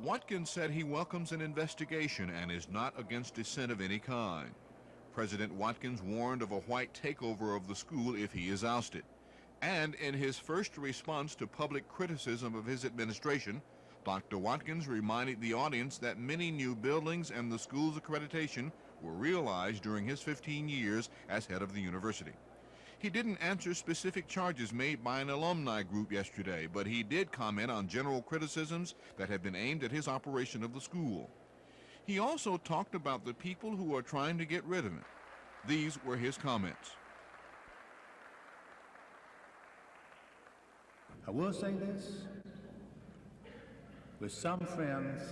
Watkins said he welcomes an investigation and is not against dissent of any kind. President Watkins warned of a white takeover of the school if he is ousted. And in his first response to public criticism of his administration, Dr. Watkins reminded the audience that many new buildings and the school's accreditation were realized during his 15 years as head of the university. He didn't answer specific charges made by an alumni group yesterday, but he did comment on general criticisms that have been aimed at his operation of the school. He also talked about the people who are trying to get rid of him. These were his comments. I will say this, with some friends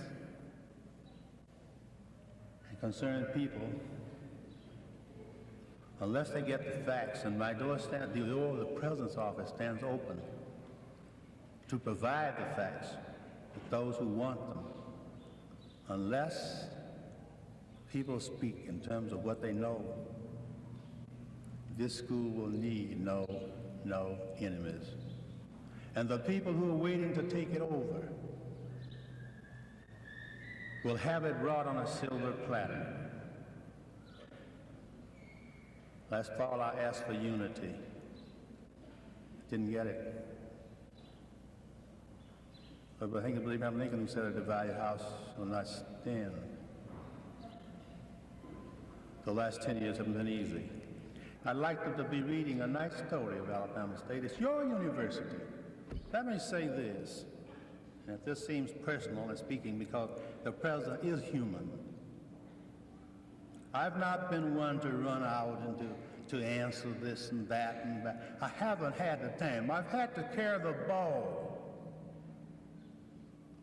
and concerned people, unless they get the facts, and my door stands, the door of the President's office stands open to provide the facts to those who want them. Unless people speak in terms of what they know, this school will need no enemies. And the people who are waiting to take it over will have it brought on a silver platter. Last fall, I asked for unity. Didn't get it. But I think I believe Abraham Lincoln, who said a divided house will not stand. The last 10 years haven't been easy. I'd like them to be reading a nice story of Alabama State. It's your university. Let me say this, and if this seems personal in speaking, because the president is human. I've not been one to run out and to answer this and that and that. I haven't had the time. I've had to carry the ball.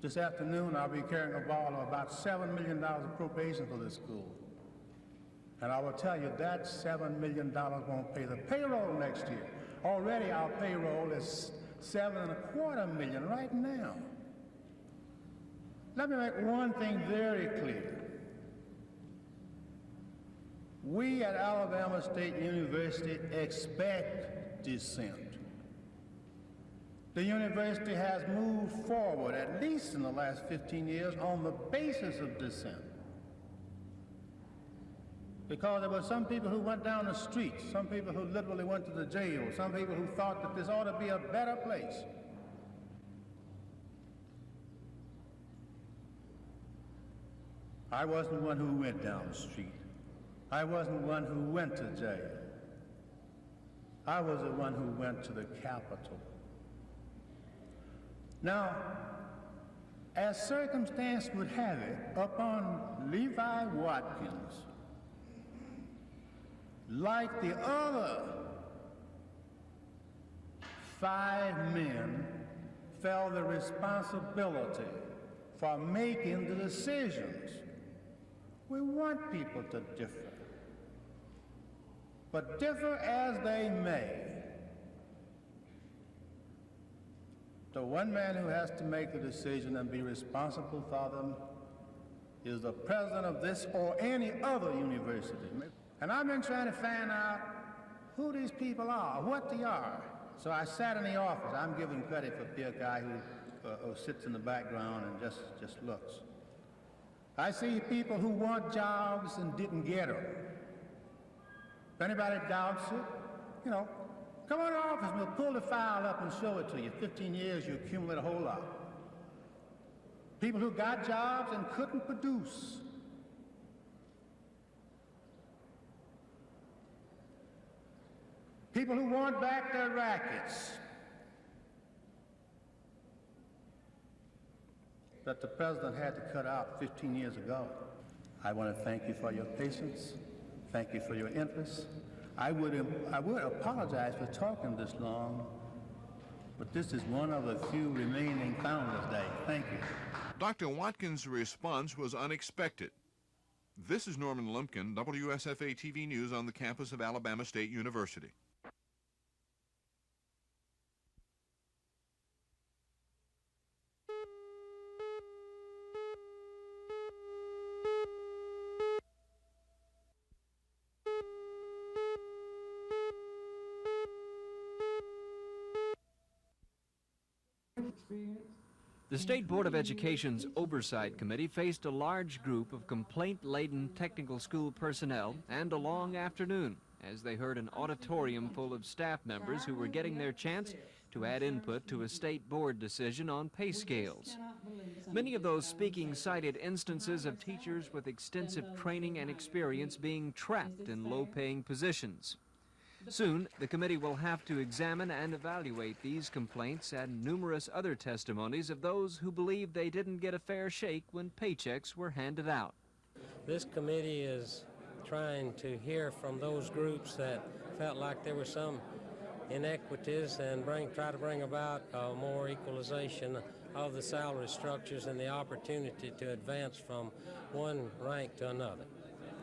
This afternoon, I'll be carrying a ball of about $7 million appropriation for this school. And I will tell you that $7 million won't pay the payroll next year. Already our payroll is $7.25 million right now. Let me make one thing very clear. We at Alabama State University expect dissent. The university has moved forward, at least in the last 15 years, on the basis of dissent. Because there were some people who went down the streets, some people who literally went to the jail, some people who thought that this ought to be a better place. I wasn't one who went down the street. I wasn't one who went to jail. I was the one who went to the Capitol. Now, as circumstance would have it, upon Levi Watkins, like the other 5 men, fell the responsibility for making the decisions. We want people to differ. But differ as they may, the one man who has to make the decision and be responsible for them is the president of this or any other university. And I've been trying to find out who these people are, what they are. So I sat in the office. I'm giving credit for the guy who sits in the background and just looks. I see people who want jobs and didn't get them. If anybody doubts it, come on to the office and we'll pull the file up and show it to you. 15 years, you accumulate a whole lot. People who got jobs and couldn't produce. People who want back their rackets that the president had to cut out 15 years ago. I want to thank you for your patience. Thank you for your interest. I would apologize for talking this long, but this is one of the few remaining Founders Day. Thank you. Dr. Watkins' response was unexpected. This is Norman Lumpkin, WSFA TV News on the campus of Alabama State University. Experience The State Board of Education's Oversight Committee faced a large group of complaint-laden technical school personnel and a long afternoon as they heard an auditorium full of staff members who were getting their chance to add input to a state board decision on pay scales. Many of those speaking cited instances of teachers with extensive training and experience being trapped in low-paying positions. Soon, the committee will have to examine and evaluate these complaints and numerous other testimonies of those who believe they didn't get a fair shake when paychecks were handed out. This committee is trying to hear from those groups that felt like there were some inequities and try to bring about more equalization of the salary structures and the opportunity to advance from one rank to another.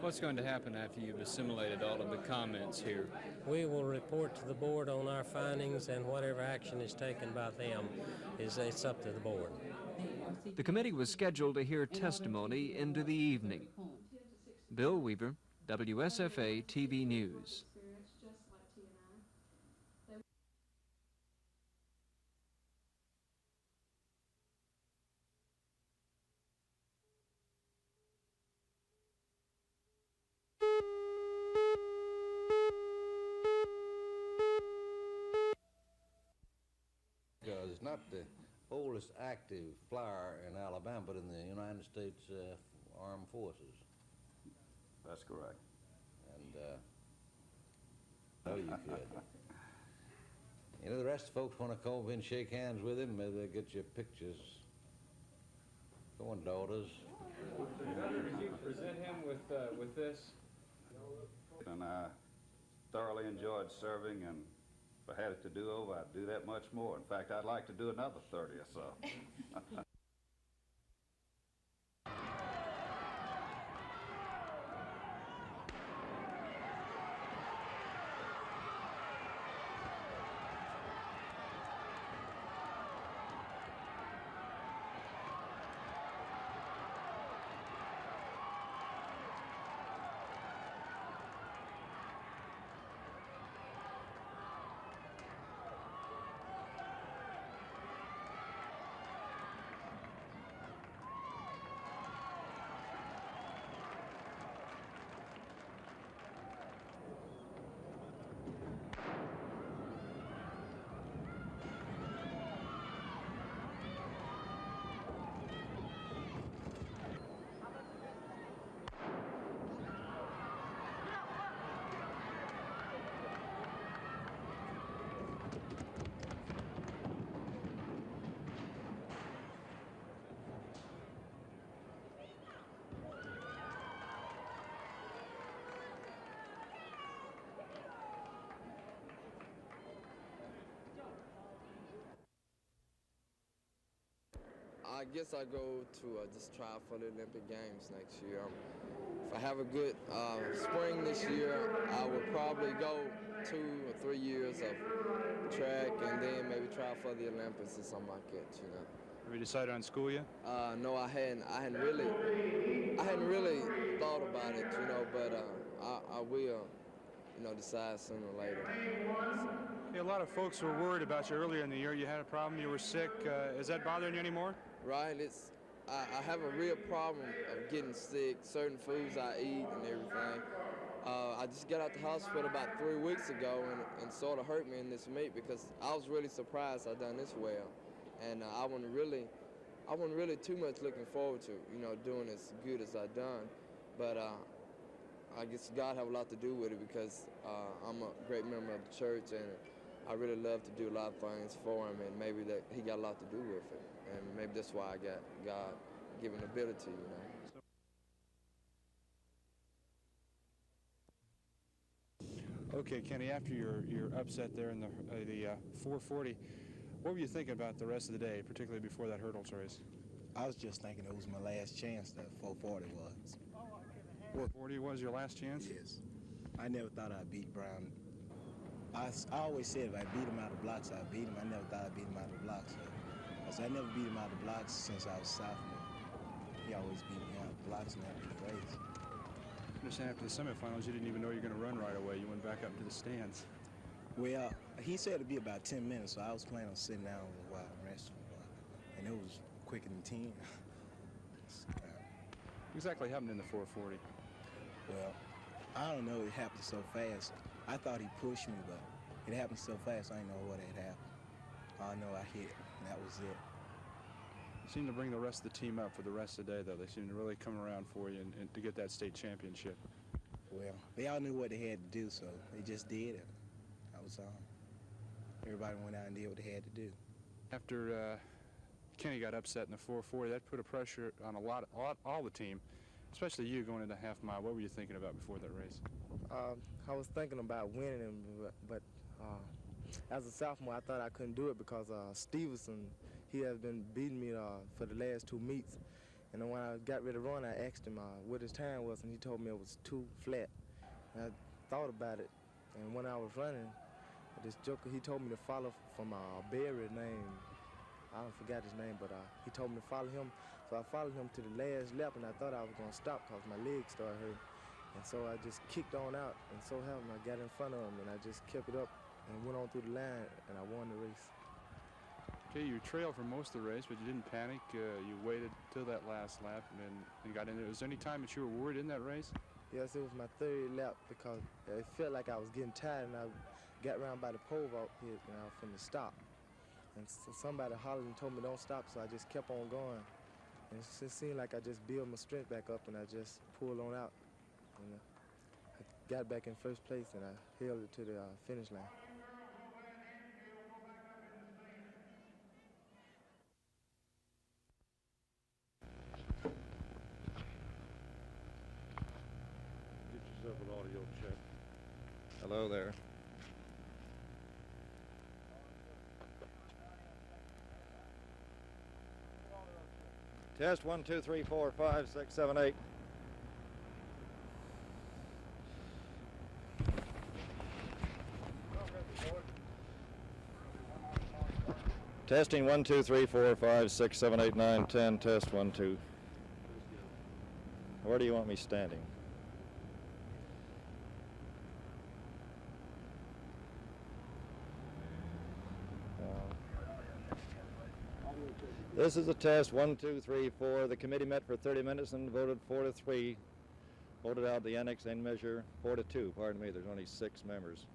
What's going to happen after you've assimilated all of the comments here? We will report to the board on our findings, and whatever action is taken by them it's up to the board. The committee was scheduled to hear testimony into the evening. Bill Weaver, WSFA TV News. It's not the oldest active flyer in Alabama, but in the United States Armed Forces. That's correct. And oh, you could. You know, the rest of the folks want to come over and shake hands with him. Maybe they'll get you pictures. Go on, daughters. Would you present him with this? And I thoroughly enjoyed serving, and if I had it to do over, I'd do that much more. In fact, I'd like to do another 30 or so. I guess I go to just try for the Olympic Games next year. If I have a good spring this year, I would probably go 2 or 3 years of track and then maybe try for the Olympics or something like that, you know. Have you decided on school yet? No, I hadn't really thought about it, you know, but I will, you know, decide sooner or later. Hey, a lot of folks were worried about you earlier in the year. You had a problem, you were sick. Is that bothering you anymore? Right, I have a real problem of getting sick, certain foods I eat and everything. I just got out the hospital about 3 weeks ago and sort of hurt me in this meet because I was really surprised I done this well. And I wasn't really too much looking forward to, you know, doing as good as I done. But I guess God have a lot to do with it because I'm a great member of the church and I really love to do a lot of things for him, and maybe that he got a lot to do with it. And maybe that's why I got God given ability, you know. Okay, Kenny, after your upset there in the 440, what were you thinking about the rest of the day, particularly before that hurdles race? I was just thinking it was my last chance, that 440 was. 440 was your last chance? Yes. I never thought I'd beat Brown. I always said if I beat him out of blocks, I'd beat him. I never thought I'd beat him out of blocks. Because I never beat him out of blocks since I was sophomore. He always beat me out of blocks and after the race. I understand after the semifinals, you didn't even know you were going to run right away. You went back up to the stands. Well, he said it'd be about 10 minutes, so I was planning on sitting down a while and resting. And it was quicker than 10. What exactly happened in the 440? Well, I don't know. It happened so fast. I thought he pushed me, but it happened so fast. I didn't know what had happened. All I know, I hit, and that was it. You seem to bring the rest of the team up for the rest of the day, though. They seem to really come around for you and to get that state championship. Well, they all knew what they had to do, so they just did it. That was all. Everybody went out and did what they had to do. After Kenny got upset in the 440, that put a pressure on all the team, especially you going into half mile. What were you thinking about before that race? I was thinking about winning, but as a sophomore, I thought I couldn't do it because Stevenson, he has been beating me for the last 2 meets. And then when I got ready to run, I asked him what his time was, and he told me it was too flat. And I thought about it, and when I was running, this joker, he told me to follow from a Barry named, I forgot his name, but he told me to follow him. So I followed him to the last lap, and I thought I was going to stop because my legs started hurting. And so I just kicked on out, and so happened I got in front of him, and I just kept it up and went on through the line, and I won the race. Okay, you trailed for most of the race, but you didn't panic. You waited till that last lap and got in there. Was there any time that you were worried in that race? Yes, it was my third lap because it felt like I was getting tired, and I got around by the pole vault pit, and I was finna stop. And so somebody hollered and told me don't stop, so I just kept on going. And it just seemed like I just built my strength back up, and I just pulled on out. And I got back in first place, and I held it to the finish line. Get yourself an audio check. Hello there. Test 1, 2, 3, 4, 5, 6, 7, 8. Testing 1, 2, 3, 4, 5, 6, 7, 8, 9, 10. Test 1, 2. Where do you want me standing? This is a test 1, 2, 3, 4. The committee met for 30 minutes and voted 4-3. Voted out the annexing measure 4-2. Pardon me, there's only 6 members.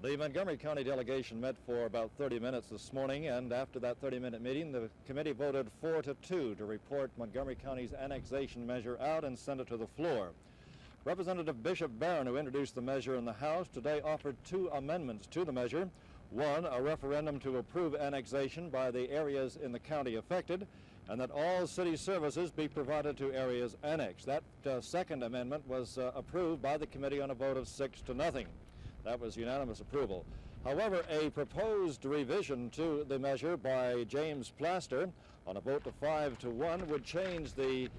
The Montgomery County delegation met for about 30 minutes this morning, and after that 30-minute meeting, the committee voted 4-2 to report Montgomery County's annexation measure out and send it to the floor. Representative Bishop Barron, who introduced the measure in the House, today offered 2 amendments to the measure. One, a referendum to approve annexation by the areas in the county affected, and that all city services be provided to areas annexed. That second amendment was approved by the committee on a vote of 6-0. That was unanimous approval. However, a proposed revision to the measure by James Plaster on a vote to 5-1 would change the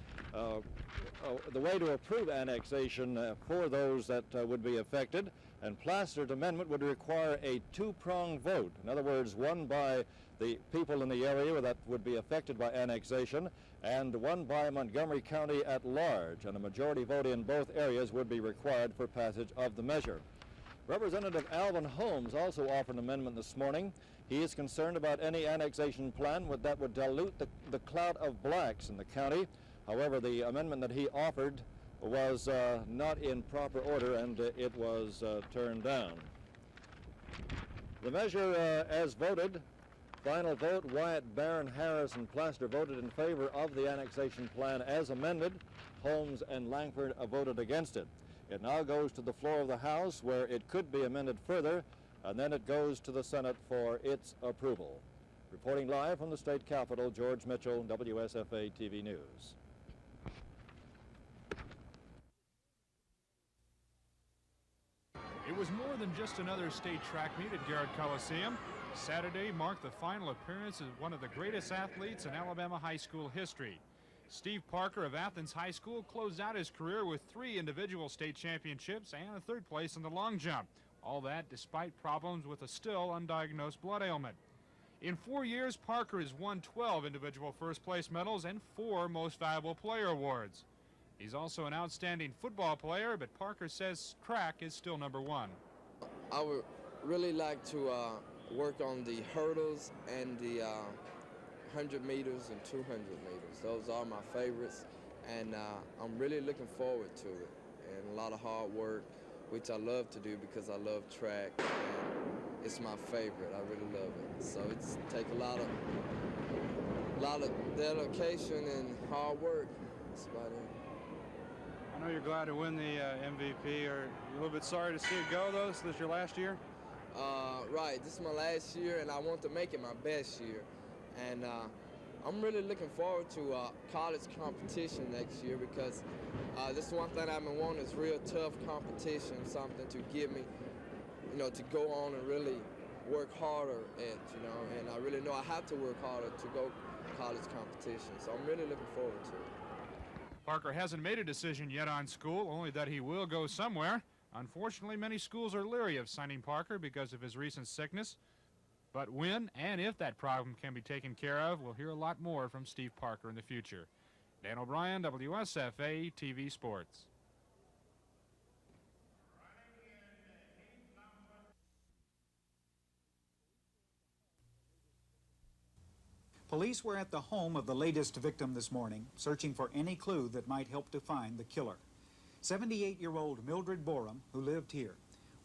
way to approve annexation for those that would be affected, and Plaster's amendment would require a 2-pronged vote. In other words, one by the people in the area that would be affected by annexation, and one by Montgomery County at large, and a majority vote in both areas would be required for passage of the measure. Representative Alvin Holmes also offered an amendment this morning. He is concerned about any annexation plan that would dilute the clout of blacks in the county. However, the amendment that he offered was not in proper order, and it was turned down. The measure as voted, final vote, Wyatt, Barron, Harris, and Plaster voted in favor of the annexation plan as amended. Holmes and Langford voted against it. It now goes to the floor of the House, where it could be amended further, and then it goes to the Senate for its approval. Reporting live from the state capitol, George Mitchell, WSFA TV News. It was more than just another state track meet at Garrett Coliseum. Saturday marked the final appearance of one of the greatest athletes in Alabama high school history. Steve Parker of Athens High School closed out his career with 3 individual state championships and a 3rd place in the long jump. All that despite problems with a still undiagnosed blood ailment. In 4 years, Parker has won 12 individual first-place medals and 4 Most Valuable Player awards. He's also an outstanding football player, but Parker says track is still number one. I would really like to work on the hurdles and the 100 meters and 200 meters. Those are my favorites, and I'm really looking forward to it. And a lot of hard work, which I love to do because I love track, and it's my favorite. I really love it. So it's take a lot of dedication and hard work. That's about it. I know you're glad to win the MVP. Are you a little bit sorry to see it go, though? So this is your last year? Right, this is my last year, and I want to make it my best year. And I'm really looking forward to college competition next year because this is one thing I've been wanting is real tough competition, something to give me, to go on and really work harder at, and I really know I have to work harder to go college competition. So I'm really looking forward to it. Parker hasn't made a decision yet on school, only that he will go somewhere. Unfortunately, many schools are leery of signing Parker because of his recent sickness. But when and if that problem can be taken care of, we'll hear a lot more from Steve Parker in the future. Dan O'Brien, WSFA TV Sports. Police were at the home of the latest victim this morning, searching for any clue that might help to find the killer. 78-year-old Mildred Borum, who lived here,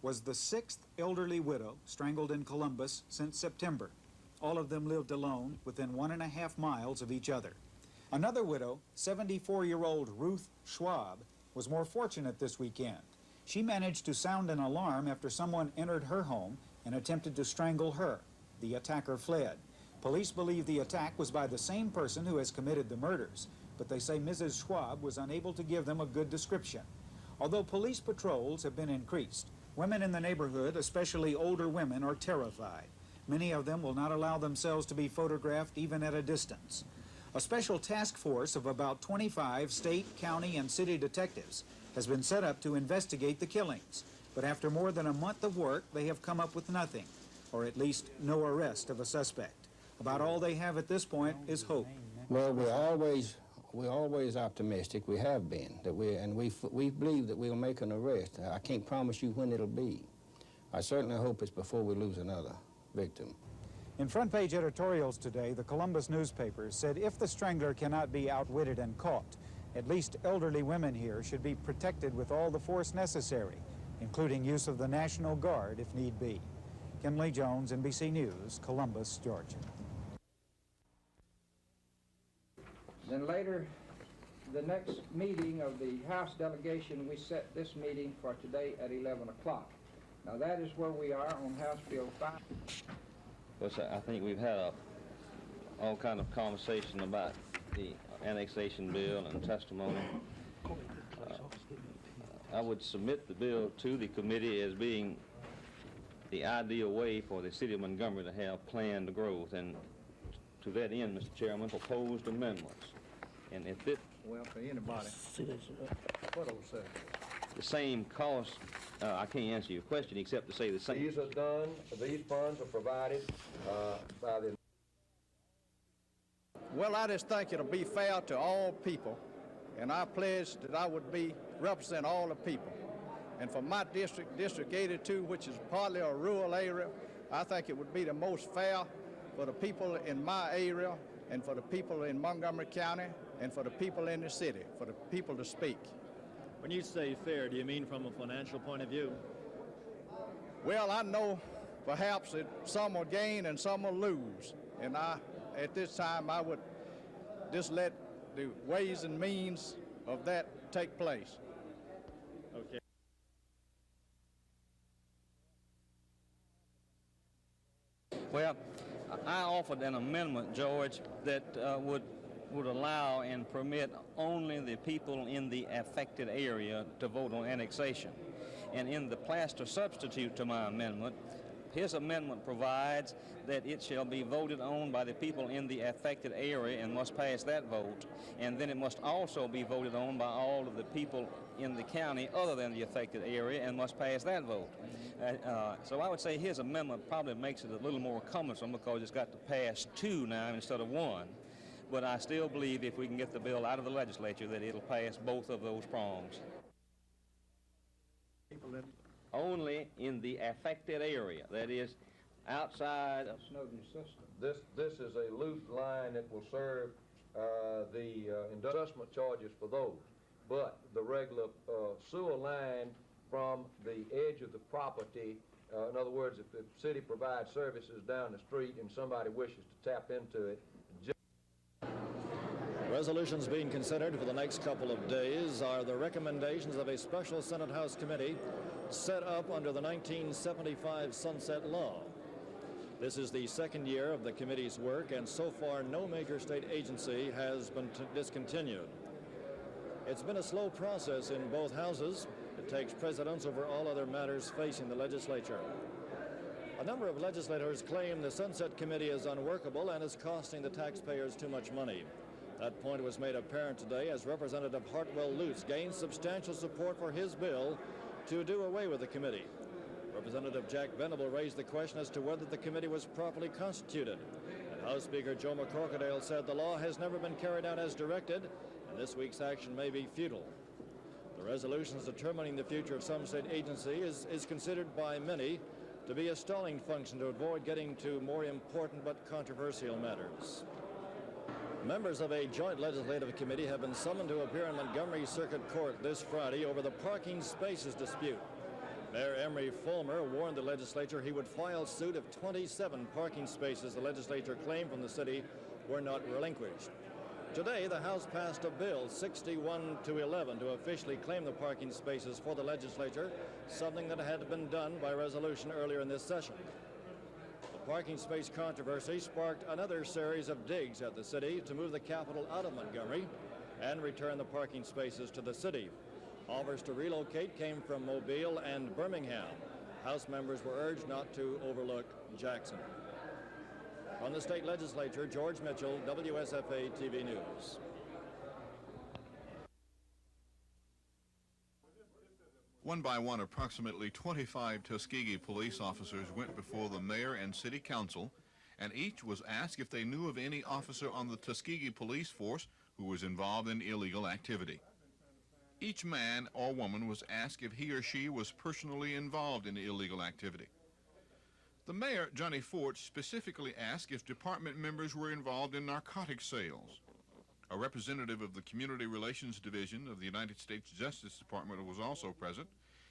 was the 6th elderly widow strangled in Columbus since September. All of them lived alone within 1.5 miles of each other. Another widow, 74-year-old Ruth Schwab, was more fortunate this weekend. She managed to sound an alarm after someone entered her home and attempted to strangle her. The attacker fled. Police believe the attack was by the same person who has committed the murders, but they say Mrs. Schwab was unable to give them a good description. Although police patrols have been increased, women in the neighborhood, especially older women, are terrified. Many of them will not allow themselves to be photographed even at a distance. A special task force of about 25 state, county, and city detectives has been set up to investigate the killings. But after more than a month of work, they have come up with nothing, or at least no arrest of a suspect. About all they have at this point is hope. Well, we're always optimistic. We have been we believe that we'll make an arrest. I can't promise you when it'll be. I certainly hope it's before we lose another victim. In front-page editorials today, the Columbus newspaper said if the strangler cannot be outwitted and caught, at least elderly women here should be protected with all the force necessary, including use of the National Guard if need be. Kimley Jones, NBC News, Columbus, Georgia. Then later, the next meeting of the House delegation, we set this meeting for today at 11 o'clock. Now that is where we are on House Bill 5. Well, I think we've had all kind of conversation about the annexation bill and testimony. I would submit the bill to the committee as being the ideal way for the city of Montgomery to have planned growth, and to that end, Mr. Chairman, proposed amendments. And if it... Well, for anybody. What old say? The same cost, I can't answer your question except to say the same. These are done, these funds are provided by the... Well, I just think it'll be fair to all people, and I pledge that I would represent all the people. And for my district, District 82, which is partly a rural area, I think it would be the most fair for the people in my area and for the people in Montgomery County and for the people in the city, for the people to speak. When you say fair, do you mean from a financial point of view? Well, I know perhaps that some will gain and some will lose. And at this time, I would just let the ways and means of that take place. Okay. Well, I offered an amendment, George, that would allow and permit only the people in the affected area to vote on annexation. And in the plaster substitute to my amendment, His amendment provides that it shall be voted on by the people in the affected area and must pass that vote, and then it must also be voted on by all of the people in the county other than the affected area and must pass that vote. So I would say his amendment probably makes it a little more cumbersome because it's got to pass 2 now instead of 1. But I still believe if we can get the bill out of the legislature that it'll pass both of those prongs. Only in the affected area, that is outside of Snowden system. This is a loop line that will serve the assessment charges for those. But the regular sewer line from the edge of the property, in other words, if the city provides services down the street and somebody wishes to tap into it. Resolutions being considered for the next couple of days are the recommendations of a special Senate House committee set up under the 1975 Sunset Law. This is the second year of the committee's work, and so far no major state agency has been discontinued. It's been a slow process in both houses. It takes precedence over all other matters facing the legislature. A number of legislators claim the Sunset Committee is unworkable and is costing the taxpayers too much money. That point was made apparent today as Representative Hartwell Lutz gained substantial support for his bill to do away with the committee. Representative Jack Venable raised the question as to whether the committee was properly constituted. And House Speaker Joe McCorquodale said the law has never been carried out as directed, and this week's action may be futile. The resolutions determining the future of some state agency is considered by many to be a stalling function to avoid getting to more important but controversial matters. Members of a joint legislative committee have been summoned to appear in Montgomery Circuit Court this Friday over the parking spaces dispute. Mayor Emery Fulmer warned the legislature he would file suit if 27 parking spaces the legislature claimed from the city were not relinquished. Today, the House passed a bill 61-11 to officially claim the parking spaces for the legislature, something that had been done by resolution earlier in this session. The parking space controversy sparked another series of digs at the city to move the capital out of Montgomery and return the parking spaces to the city. Offers to relocate came from Mobile and Birmingham. House members were urged not to overlook Jackson. From the state legislature, George Mitchell, WSFA TV News. One by one, approximately 25 Tuskegee police officers went before the mayor and city council, and each was asked if they knew of any officer on the Tuskegee police force who was involved in illegal activity. Each man or woman was asked if he or she was personally involved in illegal activity. The mayor, Johnny Fort, specifically asked if department members were involved in narcotic sales. A representative of the Community Relations Division of the United States Justice Department was also present.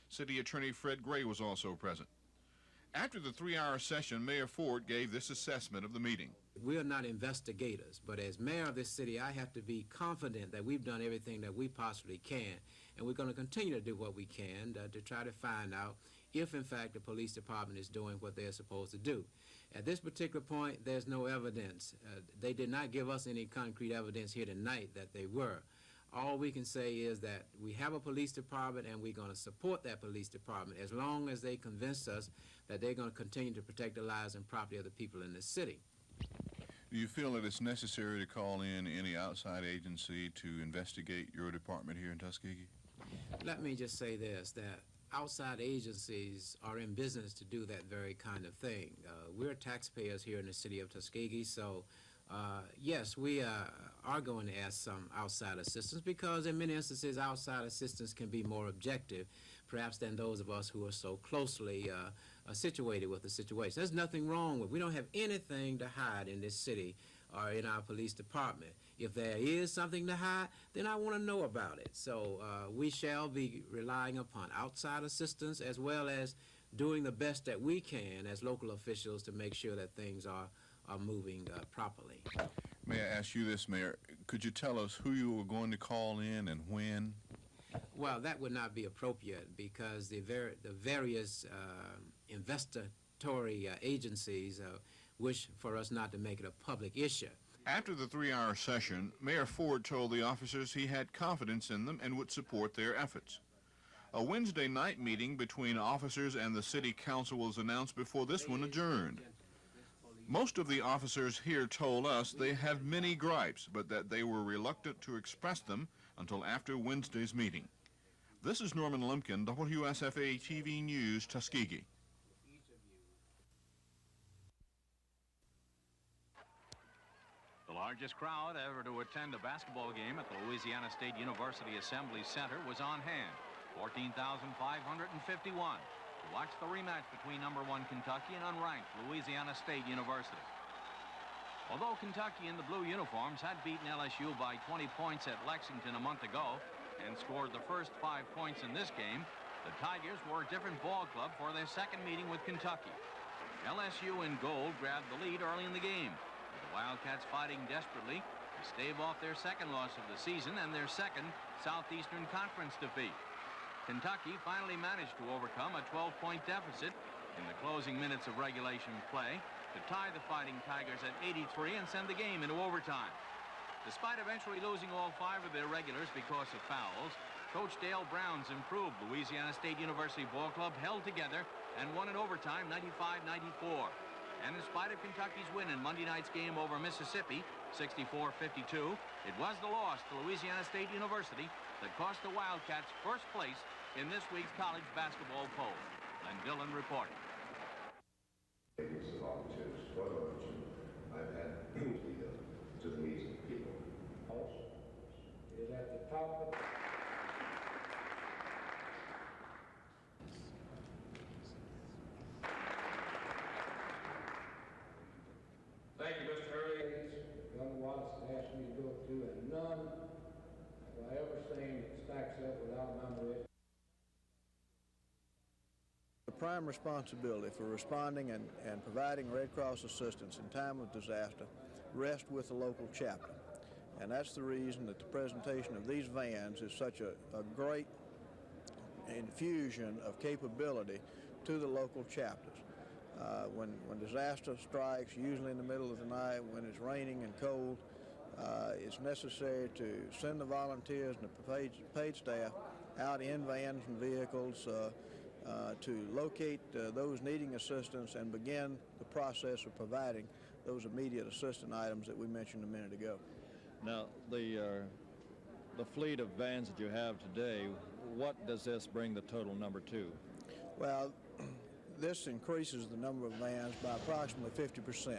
City Attorney Fred Gray was also present. After the 3-hour session, Mayor Ford gave this assessment of the meeting. We are not investigators, but as mayor of this city, I have to be confident that we've done everything that we possibly can, and we're going to continue to do what we can to try to find out if, in fact, the police department is doing what they're supposed to do. At this particular point, there's no evidence. They did not give us any concrete evidence here tonight that they were. All we can say is that we have a police department and we're going to support that police department as long as they convince us that they're going to continue to protect the lives and property of the people in this city. Do you feel that it's necessary to call in any outside agency to investigate your department here in Tuskegee? Let me just say this, that outside agencies are in business to do that very kind of thing. We're taxpayers here in the city of Tuskegee, so yes, we are going to ask some outside assistance because in many instances outside assistance can be more objective perhaps than those of us who are so closely situated with the situation. There's nothing wrong with, we don't have anything to hide in this city or in our police department. If there is something to hide, then I want to know about it. So we shall be relying upon outside assistance as well as doing the best that we can as local officials to make sure that things are moving properly. May I ask you this, Mayor? Could you tell us who you were going to call in and when? Well, that would not be appropriate because the various investigatory agencies wish for us not to make it a public issue. After the 3-hour session, Mayor Ford told the officers he had confidence in them and would support their efforts. A Wednesday night meeting between officers and the city council was announced before this one adjourned. Most of the officers here told us they had many gripes, but that they were reluctant to express them until after Wednesday's meeting. This is Norman Lumpkin, WSFA TV News, Tuskegee. The largest crowd ever to attend a basketball game at the Louisiana State University Assembly Center was on hand, 14,551, to watch the rematch between #1 Kentucky and unranked Louisiana State University. Although Kentucky in the blue uniforms had beaten LSU by 20 points at Lexington a month ago and scored the first 5 points in this game, the Tigers were a different ball club for their second meeting with Kentucky. LSU in gold grabbed the lead early in the game, with the Wildcats fighting desperately to stave off their second loss of the season and their second Southeastern Conference defeat. Kentucky finally managed to overcome a 12-point deficit in the closing minutes of regulation play to tie the Fighting Tigers at 83 and send the game into overtime. Despite eventually losing all 5 of their regulars because of fouls, Coach Dale Brown's improved Louisiana State University ball club held together and won in overtime 95-94. And in spite of Kentucky's win in Monday night's game over Mississippi, 64-52, it was the loss to Louisiana State University that cost the Wildcats first place in this week's college basketball poll. Len Dillon reporting. I've had to the meetings of people. Is at the top of Thank you, Mr. Hurley. Young Watson asked me to go to, and none have I ever seen that stacks up with Alabama Red. The prime responsibility for responding and providing Red Cross assistance in time of disaster rests with the local chaplain. And that's the reason that the presentation of these vans is such a great infusion of capability to the local chaplains. When disaster strikes, usually in the middle of the night, when it's raining and cold, it's necessary to send the volunteers and the paid staff out in vans and vehicles to locate those needing assistance and begin the process of providing those immediate assistance items that we mentioned a minute ago. Now, the fleet of vans that you have today, what does this bring the total number to? Well, this increases the number of vans by approximately 50%.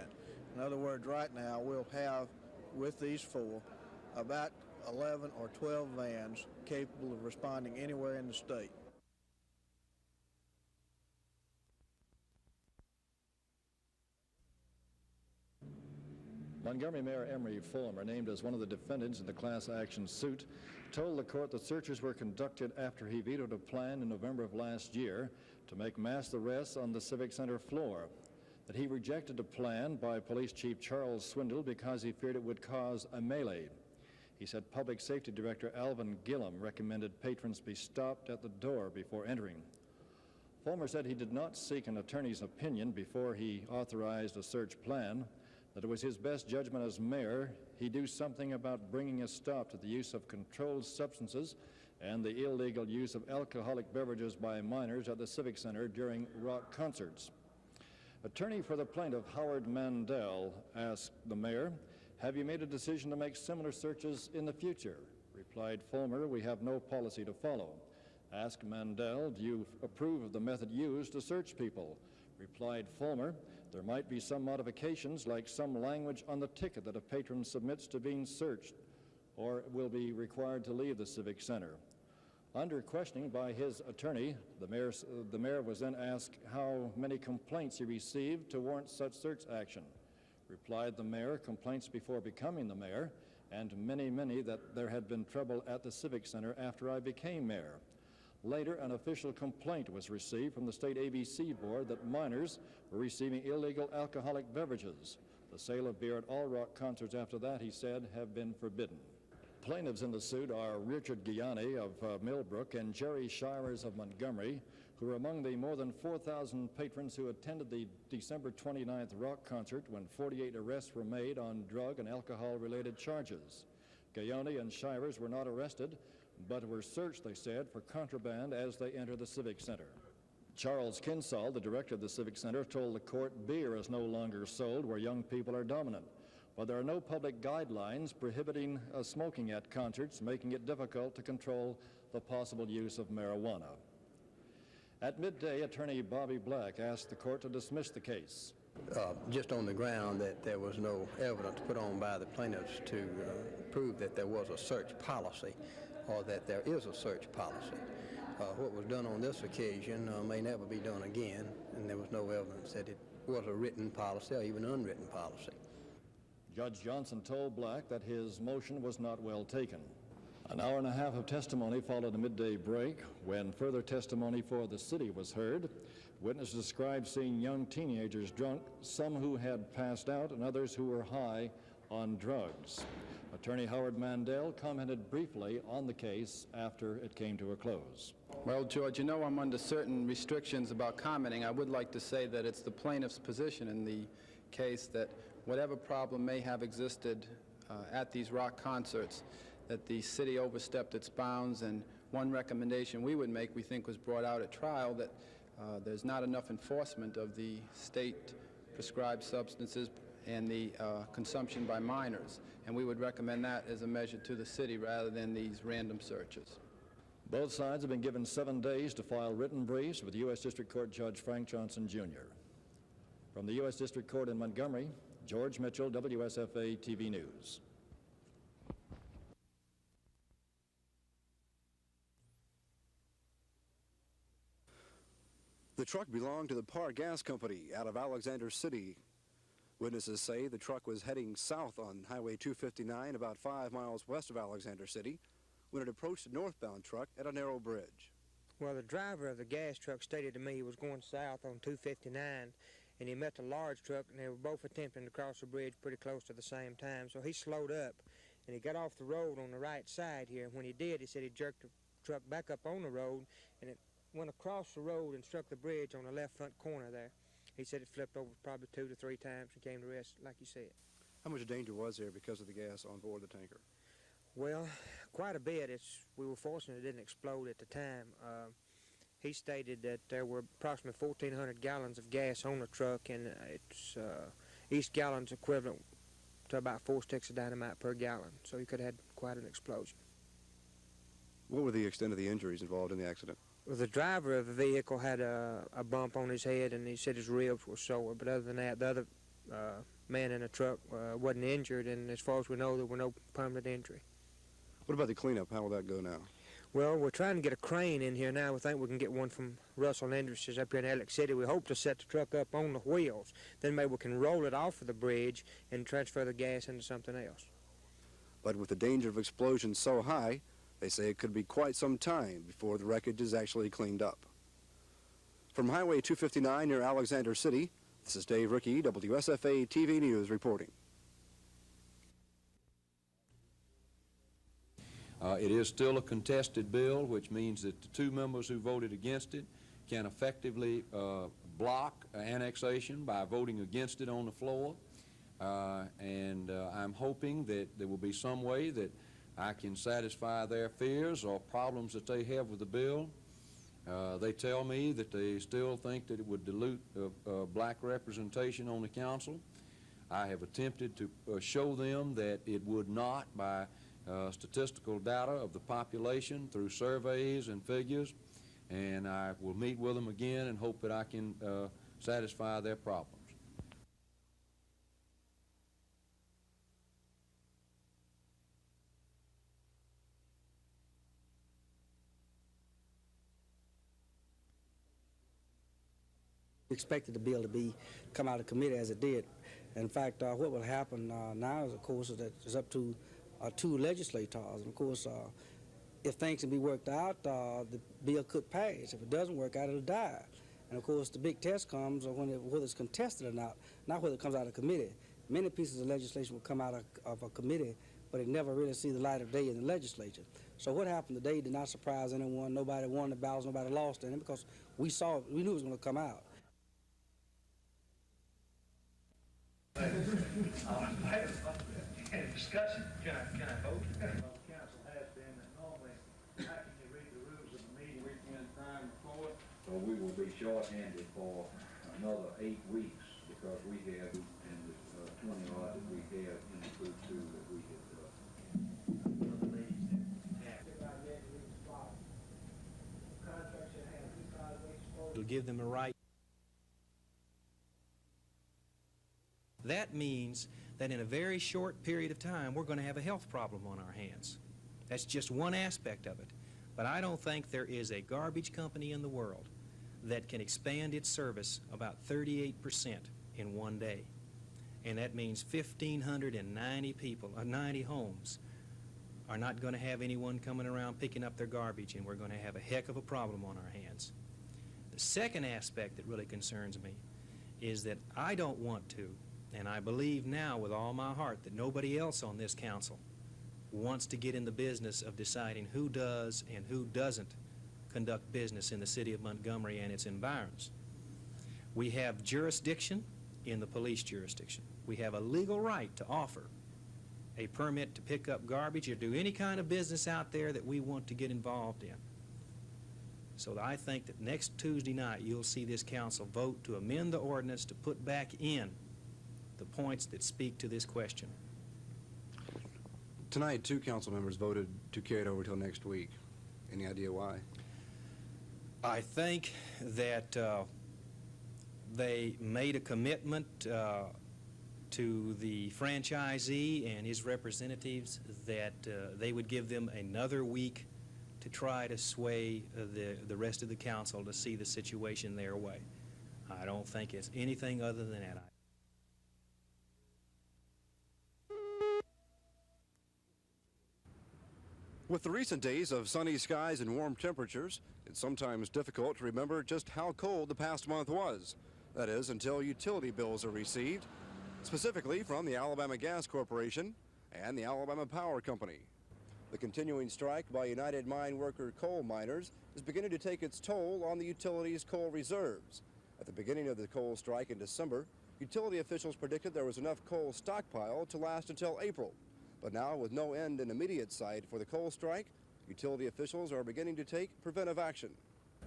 In other words, right now we'll have, with these 4, about 11 or 12 vans capable of responding anywhere in the state. Montgomery Mayor Emery Fulmer, named as one of the defendants in the class action suit, told the court that searches were conducted after he vetoed a plan in November of last year to make mass arrests on the Civic Center floor, that he rejected a plan by Police Chief Charles Swindle because he feared it would cause a melee. He said Public Safety Director Alvin Gillum recommended patrons be stopped at the door before entering. Fulmer said he did not seek an attorney's opinion before he authorized a search plan, that it was his best judgment as mayor he do something about bringing a stop to the use of controlled substances and the illegal use of alcoholic beverages by minors at the Civic Center during rock concerts. Attorney for the plaintiff, Howard Mandel, asked the mayor, "Have you made a decision to make similar searches in the future?" Replied Fulmer, "We have no policy to follow." Asked Mandel, "Do you approve of the method used to search people?" Replied Fulmer, "There might be some modifications, like some language on the ticket that a patron submits to being searched or will be required to leave the Civic Center." Under questioning by his attorney, the mayor was then asked how many complaints he received to warrant such search action. Replied the mayor, "Complaints before becoming the mayor, and many that there had been trouble at the Civic Center after I became mayor." Later, an official complaint was received from the state ABC board that minors were receiving illegal alcoholic beverages. The sale of beer at all rock concerts after that, he said, have been forbidden. Plaintiffs in the suit are Richard Gianni of Millbrook and Jerry Shires of Montgomery, who are among the more than 4,000 patrons who attended the December 29th rock concert when 48 arrests were made on drug and alcohol-related charges. Gianni and Shires were not arrested, but were searched, they said, for contraband as they entered the Civic Center. Charles Kinsall, the director of the Civic Center, told the court beer is no longer sold where young people are dominant, but there are no public guidelines prohibiting smoking at concerts, making it difficult to control the possible use of marijuana. At midday, attorney Bobby Black asked the court to dismiss the case. Just on the ground that there was no evidence put on by the plaintiffs to prove that there was a search policy or that there is a search policy. What was done on this occasion may never be done again, and there was no evidence that it was a written policy or even unwritten policy. Judge Johnson told Black that his motion was not well taken. An hour and a half of testimony followed a midday break. When further testimony for the city was heard, witnesses described seeing young teenagers drunk, some who had passed out and others who were high on drugs. Attorney Howard Mandel commented briefly on the case after it came to a close. Well, George, you know I'm under certain restrictions about commenting. I would like to say that it's the plaintiff's position in the case that whatever problem may have existed at these rock concerts, that the city overstepped its bounds, and one recommendation we would make, we think was brought out at trial, that there's not enough enforcement of the state prescribed substances and the consumption by minors, and we would recommend that as a measure to the city rather than these random searches. Both sides have been given 7 days to file written briefs with U.S. District Court Judge Frank Johnson, Jr. From the U.S. District Court in Montgomery, George Mitchell, WSFA TV News. The truck belonged to the Par Gas Company out of Alexander City. Witnesses say the truck was heading south on Highway 259 about 5 miles west of Alexander City when it approached a northbound truck at a narrow bridge. Well, the driver of the gas truck stated to me he was going south on 259, and he met a large truck, and they were both attempting to cross the bridge pretty close to the same time. So he slowed up, and he got off the road on the right side here. And when he did, he said he jerked the truck back up on the road, and it went across the road and struck the bridge on the left front corner there. He said it flipped over probably 2 to 3 times and came to rest, like you said. How much danger was there because of the gas on board the tanker? Well, quite a bit. We were fortunate it didn't explode at the time. He stated that there were approximately 1,400 gallons of gas on the truck, and each gallon's equivalent to about 4 sticks of dynamite per gallon. So he could have had quite an explosion. What were the extent of the injuries involved in the accident? Well, the driver of the vehicle had a bump on his head, and he said his ribs were sore. But other than that, the other man in the truck wasn't injured, and as far as we know, there were no permanent injury. What about the cleanup? How will that go now? Well, we're trying to get a crane in here now. We think we can get one from Russell Industries up here in Alex City. We hope to set the truck up on the wheels. Then maybe we can roll it off of the bridge and transfer the gas into something else. But with the danger of explosion so high, they say it could be quite some time before the wreckage is actually cleaned up. From Highway 259 near Alexander City, this is Dave Rickey, WSFA TV News reporting. It is still a contested bill, which means that the 2 members who voted against it can effectively block annexation by voting against it on the floor. And I'm hoping that there will be some way that I can satisfy their fears or problems that they have with the bill. They tell me that they still think that it would dilute black representation on the council. I have attempted to show them that it would not by statistical data of the population through surveys and figures, and I will meet with them again and hope that I can satisfy their problems. Expected the bill to come out of committee as it did. In fact, what will happen now is, of course, that it's up to 2 legislators. And of course, if things can be worked out, the bill could pass. If it doesn't work out, it'll die. And of course, the big test comes whether it's contested or not whether it comes out of committee. Many pieces of legislation will come out of a committee, but it never really see the light of day in the legislature. So what happened today did not surprise anyone. Nobody won the ballots, nobody lost any, because we knew it was going to come out. I had a discussion. Can I vote? Council has been, and normally So we will be short-handed for another 8 weeks because we have, in the 20 odd that we have in the food too that we had It'll give them a right. That means that in a very short period of time, we're going to have a health problem on our hands. That's just one aspect of it. But I don't think there is a garbage company in the world that can expand its service about 38% in one day. And that means 1,590 people, 90 homes, are not going to have anyone coming around picking up their garbage, and we're going to have a heck of a problem on our hands. The second aspect that really concerns me is that I don't want to, and I believe now with all my heart that nobody else on this council wants to get in the business of deciding who does and who doesn't conduct business in the city of Montgomery and its environs. We have jurisdiction in the police jurisdiction. We have a legal right to offer a permit to pick up garbage or do any kind of business out there that we want to get involved in. So I think that next Tuesday night you'll see this council vote to amend the ordinance to put back in the points that speak to this question. Tonight, 2 council members voted to carry it over till next week. Any idea why? I think that they made a commitment to the franchisee and his representatives that they would give them another week to try to sway the rest of the council to see the situation their way. I don't think it's anything other than that. With the recent days of sunny skies and warm temperatures, it's sometimes difficult to remember just how cold the past month was. That is, until utility bills are received, specifically from the Alabama Gas Corporation and the Alabama Power Company. The continuing strike by United Mine Worker coal miners is beginning to take its toll on the utility's coal reserves. At the beginning of the coal strike in December, utility officials predicted there was enough coal stockpile to last until April. But now, with no end in immediate sight for the coal strike, utility officials are beginning to take preventive action.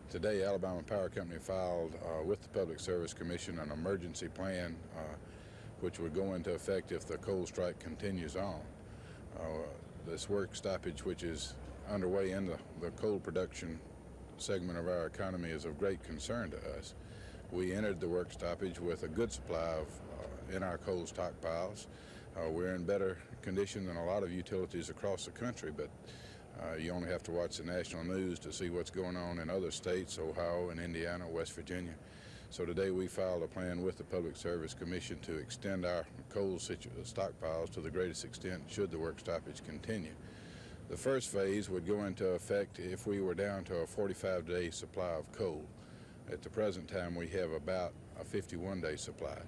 Today, Alabama Power Company filed with the Public Service Commission an emergency plan which would go into effect if the coal strike continues on. This work stoppage, which is underway in the coal production segment of our economy, is of great concern to us. We entered the work stoppage with a good supply of in our coal stockpiles. We're in better condition than a lot of utilities across the country, but you only have to watch the national news to see what's going on in other states, Ohio and Indiana, West Virginia. So today we filed a plan with the Public Service Commission to extend our coal stockpiles to the greatest extent should the work stoppage continue. The first phase would go into effect if we were down to a 45-day supply of coal. At the present time, we have about a 51-day supply.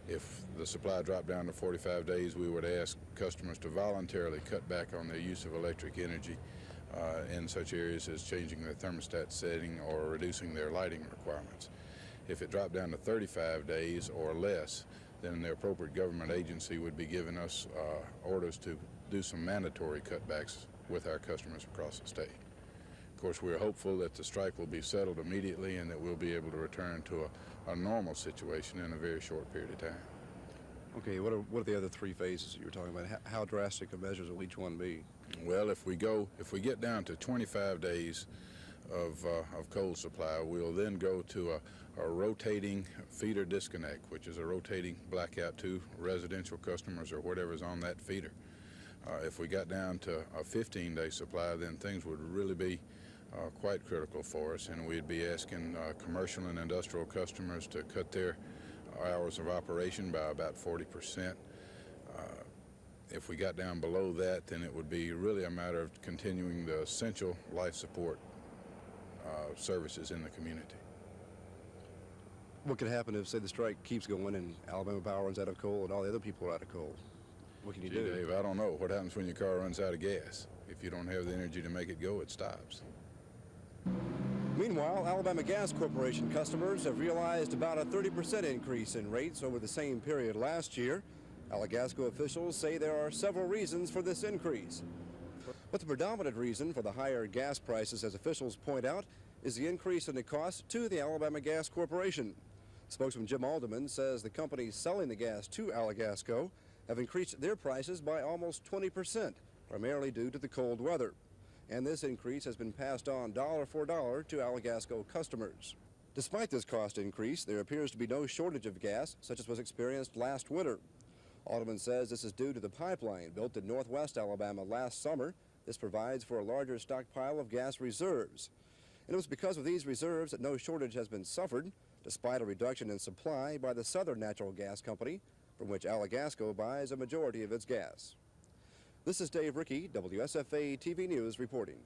If the supply dropped down to 45 days, we would ask customers to voluntarily cut back on their use of electric energy in such areas as changing their thermostat setting or reducing their lighting requirements. If it dropped down to 35 days or less, then the appropriate government agency would be giving us orders to do some mandatory cutbacks with our customers across the state. Of course, we're hopeful that the strike will be settled immediately and that we'll be able to return to a normal situation in a very short period of time. Okay, what are the other 3 phases you were talking about? How drastic of measures will each one be? Well, if we get down to 25 days of coal supply, we'll then go to a rotating feeder disconnect, which is a rotating blackout to residential customers or whatever's on that feeder. If we got down to a 15-day supply, then things would really be quite critical for us, and we'd be asking commercial and industrial customers to cut their hours of operation by about 40%. If we got down below that, then it would be really a matter of continuing the essential life support services in the community. What could happen if, say, the strike keeps going and Alabama Power runs out of coal and all the other people are out of coal? What can you do? Dave, I don't know. What happens when your car runs out of gas? If you don't have the energy to make it go, it stops. Meanwhile, Alabama Gas Corporation customers have realized about a 30% increase in rates over the same period last year. Alagasco officials say there are several reasons for this increase. But the predominant reason for the higher gas prices, as officials point out, is the increase in the cost to the Alabama Gas Corporation. Spokesman Jim Alderman says the companies selling the gas to Alagasco have increased their prices by almost 20%, primarily due to the cold weather. And this increase has been passed on dollar for dollar to Alagasco customers. Despite this cost increase, there appears to be no shortage of gas, such as was experienced last winter. Alderman says this is due to the pipeline built in northwest Alabama last summer. This provides for a larger stockpile of gas reserves. And it was because of these reserves that no shortage has been suffered, despite a reduction in supply by the Southern Natural Gas Company, from which Alagasco buys a majority of its gas. This is Dave Rickey, WSFA TV News reporting.